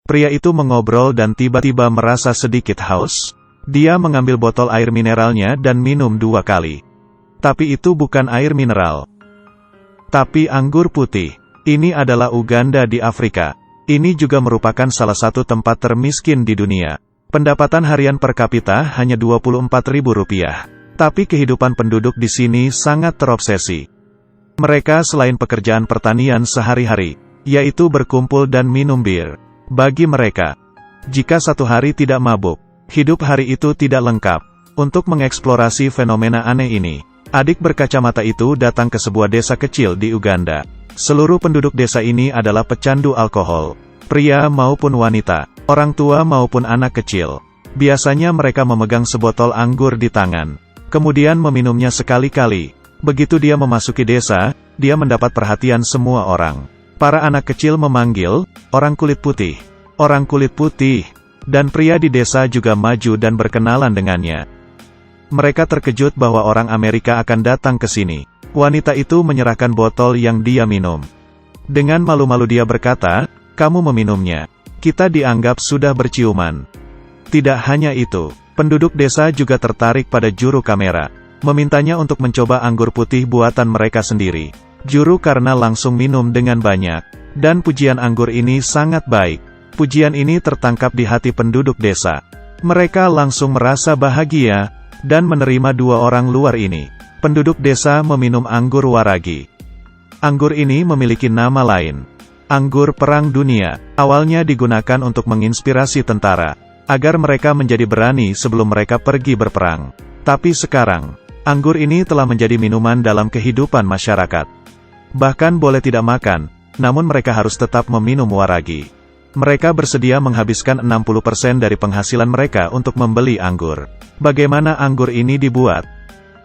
Pria itu mengobrol dan tiba-tiba merasa sedikit haus. Dia mengambil botol air mineralnya dan minum 2 kali. Tapi itu bukan air mineral, tapi anggur putih. Ini adalah Uganda di Afrika. Ini juga merupakan salah satu tempat termiskin di dunia. Pendapatan harian per kapita hanya Rp24.000. Tapi kehidupan penduduk di sini sangat terobsesi. Mereka selain pekerjaan pertanian sehari-hari, yaitu berkumpul dan minum bir. Bagi mereka, jika satu hari tidak mabuk, hidup hari itu tidak lengkap. Untuk mengeksplorasi fenomena aneh ini, adik berkacamata itu datang ke sebuah desa kecil di Uganda. Seluruh penduduk desa ini adalah pecandu alkohol. Pria maupun wanita, orang tua maupun anak kecil. Biasanya mereka memegang sebotol anggur di tangan, kemudian meminumnya sekali-kali. Begitu dia memasuki desa, dia mendapat perhatian semua orang. Para anak kecil memanggil, orang kulit putih, orang kulit putih. Dan pria di desa juga maju dan berkenalan dengannya. Mereka terkejut bahwa orang Amerika akan datang ke sini. Wanita itu menyerahkan botol yang dia minum. Dengan malu-malu dia berkata, "Kamu meminumnya. Kita dianggap sudah berciuman." Tidak hanya itu, penduduk desa juga tertarik pada juru kamera, memintanya untuk mencoba anggur putih buatan mereka sendiri. Juru karena langsung minum dengan banyak, dan pujian anggur ini sangat baik. Pujian ini tertangkap di hati penduduk desa. Mereka langsung merasa bahagia, dan menerima 2 orang luar ini. Penduduk desa meminum anggur waragi. Anggur ini memiliki nama lain, anggur perang dunia. Awalnya digunakan untuk menginspirasi tentara, agar mereka menjadi berani sebelum mereka pergi berperang. Tapi sekarang, anggur ini telah menjadi minuman dalam kehidupan masyarakat. Bahkan boleh tidak makan, namun mereka harus tetap meminum waragi. Mereka bersedia menghabiskan 60% dari penghasilan mereka untuk membeli anggur. Bagaimana anggur ini dibuat?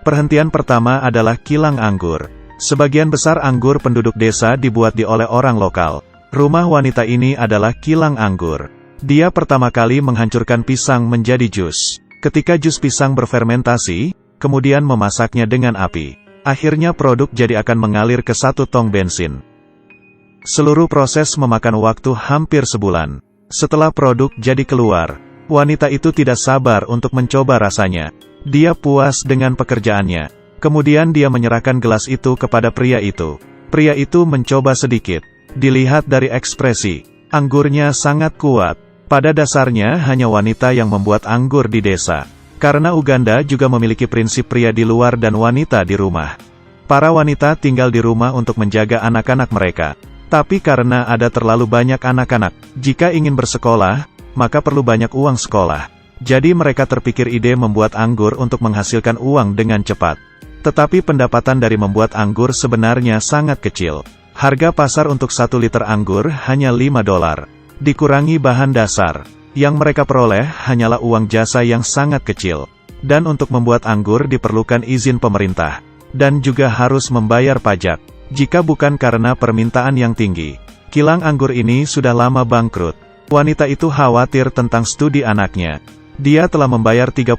Perhentian pertama adalah kilang anggur. Sebagian besar anggur penduduk desa dibuat oleh orang lokal. Rumah wanita ini adalah kilang anggur. Dia pertama kali menghancurkan pisang menjadi jus. Ketika jus pisang berfermentasi, kemudian memasaknya dengan api. Akhirnya produk jadi akan mengalir ke 1 tong bensin. Seluruh proses memakan waktu hampir sebulan. Setelah produk jadi keluar, wanita itu tidak sabar untuk mencoba rasanya. Dia puas dengan pekerjaannya. Kemudian dia menyerahkan gelas itu kepada pria itu. Pria itu mencoba sedikit. Dilihat dari ekspresi, anggurnya sangat kuat. Pada dasarnya hanya wanita yang membuat anggur di desa. Karena Uganda juga memiliki prinsip pria di luar dan wanita di rumah. Para wanita tinggal di rumah untuk menjaga anak-anak mereka. Tapi karena ada terlalu banyak anak-anak, jika ingin bersekolah, maka perlu banyak uang sekolah. Jadi mereka terpikir ide membuat anggur untuk menghasilkan uang dengan cepat. Tetapi pendapatan dari membuat anggur sebenarnya sangat kecil. Harga pasar untuk 1 liter anggur hanya $5. Dikurangi bahan dasar, yang mereka peroleh hanyalah uang jasa yang sangat kecil. Dan untuk membuat anggur diperlukan izin pemerintah. Dan juga harus membayar pajak. Jika bukan karena permintaan yang tinggi, kilang anggur ini sudah lama bangkrut. Wanita itu khawatir tentang studi anaknya. Dia telah membayar $30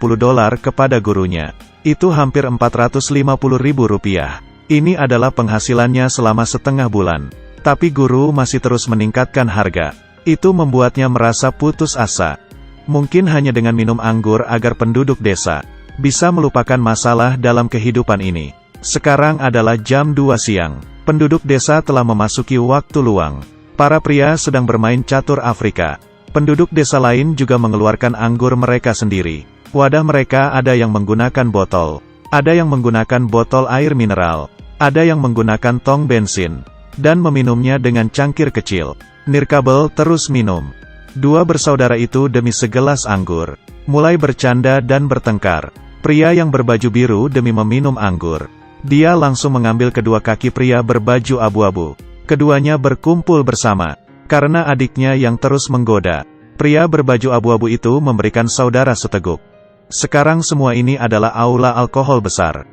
kepada gurunya. Itu hampir Rp450.000. Ini adalah penghasilannya selama setengah bulan. Tapi guru masih terus meningkatkan harga. Itu membuatnya merasa putus asa. Mungkin hanya dengan minum anggur agar penduduk desa bisa melupakan masalah dalam kehidupan ini. Sekarang adalah jam 2 siang. Penduduk desa telah memasuki waktu luang. Para pria sedang bermain catur Afrika. Penduduk desa lain juga mengeluarkan anggur mereka sendiri. Wadah mereka ada yang menggunakan botol, ada yang menggunakan botol air mineral, ada yang menggunakan tong bensin, dan meminumnya dengan cangkir kecil. Nirkabel terus minum. 2 bersaudara itu demi segelas anggur, mulai bercanda dan bertengkar. Pria yang berbaju biru demi meminum anggur. Dia langsung mengambil kedua kaki pria berbaju abu-abu. Keduanya berkumpul bersama. Karena adiknya yang terus menggoda, pria berbaju abu-abu itu memberikan saudara seteguk. Sekarang semua ini adalah aula alkohol besar.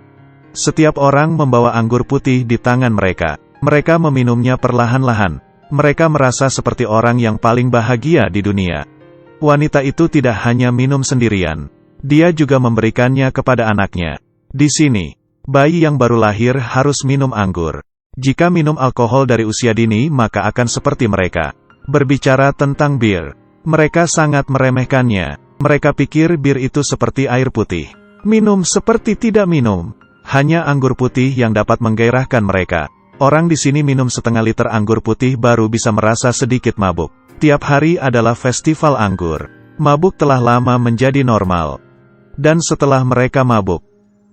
Setiap orang membawa anggur putih di tangan mereka. Mereka meminumnya perlahan-lahan. Mereka merasa seperti orang yang paling bahagia di dunia. Wanita itu tidak hanya minum sendirian. Dia juga memberikannya kepada anaknya. Di sini, bayi yang baru lahir harus minum anggur. Jika minum alkohol dari usia dini maka akan seperti mereka. Berbicara tentang bir, Mereka sangat meremehkannya. Mereka pikir bir itu seperti air putih. Minum seperti tidak minum. Hanya anggur putih yang dapat menggairahkan mereka. Orang di sini minum setengah liter anggur putih baru bisa merasa sedikit mabuk. Tiap hari adalah festival anggur. Mabuk telah lama menjadi normal. Dan setelah mereka mabuk,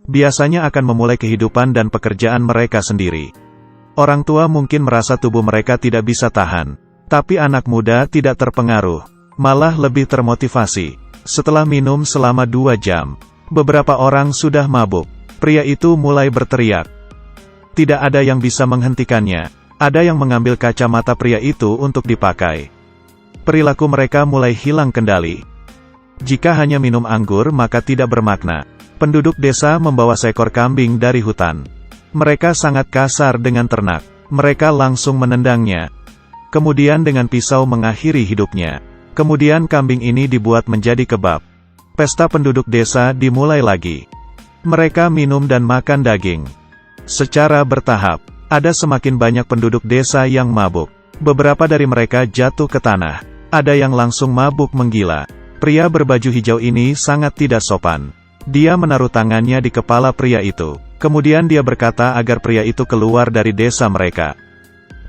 biasanya akan memulai kehidupan dan pekerjaan mereka sendiri. Orang tua mungkin merasa tubuh mereka tidak bisa tahan. Tapi anak muda tidak terpengaruh. Malah lebih termotivasi. Setelah minum selama 2 jam, beberapa orang sudah mabuk. Pria itu mulai berteriak. Tidak ada yang bisa menghentikannya. Ada yang mengambil kacamata pria itu untuk dipakai. Perilaku mereka mulai hilang kendali. Jika hanya minum anggur maka tidak bermakna. Penduduk desa membawa seekor kambing dari hutan. Mereka sangat kasar dengan ternak. Mereka langsung menendangnya. Kemudian dengan pisau mengakhiri hidupnya. Kemudian kambing ini dibuat menjadi kebab. Pesta penduduk desa dimulai lagi. Mereka minum dan makan daging. Secara bertahap, ada semakin banyak penduduk desa yang mabuk. Beberapa dari mereka jatuh ke tanah. Ada yang langsung mabuk menggila. Pria berbaju hijau ini sangat tidak sopan. Dia menaruh tangannya di kepala pria itu. Kemudian dia berkata agar pria itu keluar dari desa mereka.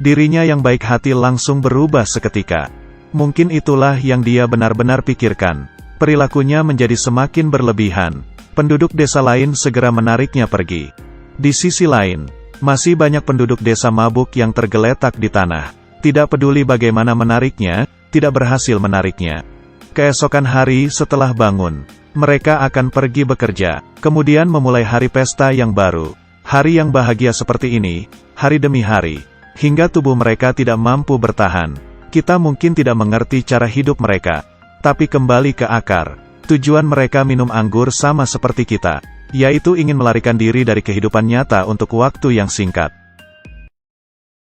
Dirinya yang baik hati langsung berubah seketika. Mungkin itulah yang dia benar-benar pikirkan. Perilakunya menjadi semakin berlebihan. Penduduk desa lain segera menariknya pergi. Di sisi lain, masih banyak penduduk desa mabuk yang tergeletak di tanah. Tidak peduli bagaimana menariknya, tidak berhasil menariknya. Keesokan hari setelah bangun, mereka akan pergi bekerja, kemudian memulai hari pesta yang baru. Hari yang bahagia seperti ini, hari demi hari, hingga tubuh mereka tidak mampu bertahan. Kita mungkin tidak mengerti cara hidup mereka. Tapi kembali ke akar. Tujuan mereka minum anggur sama seperti kita. Yaitu ingin melarikan diri dari kehidupan nyata untuk waktu yang singkat.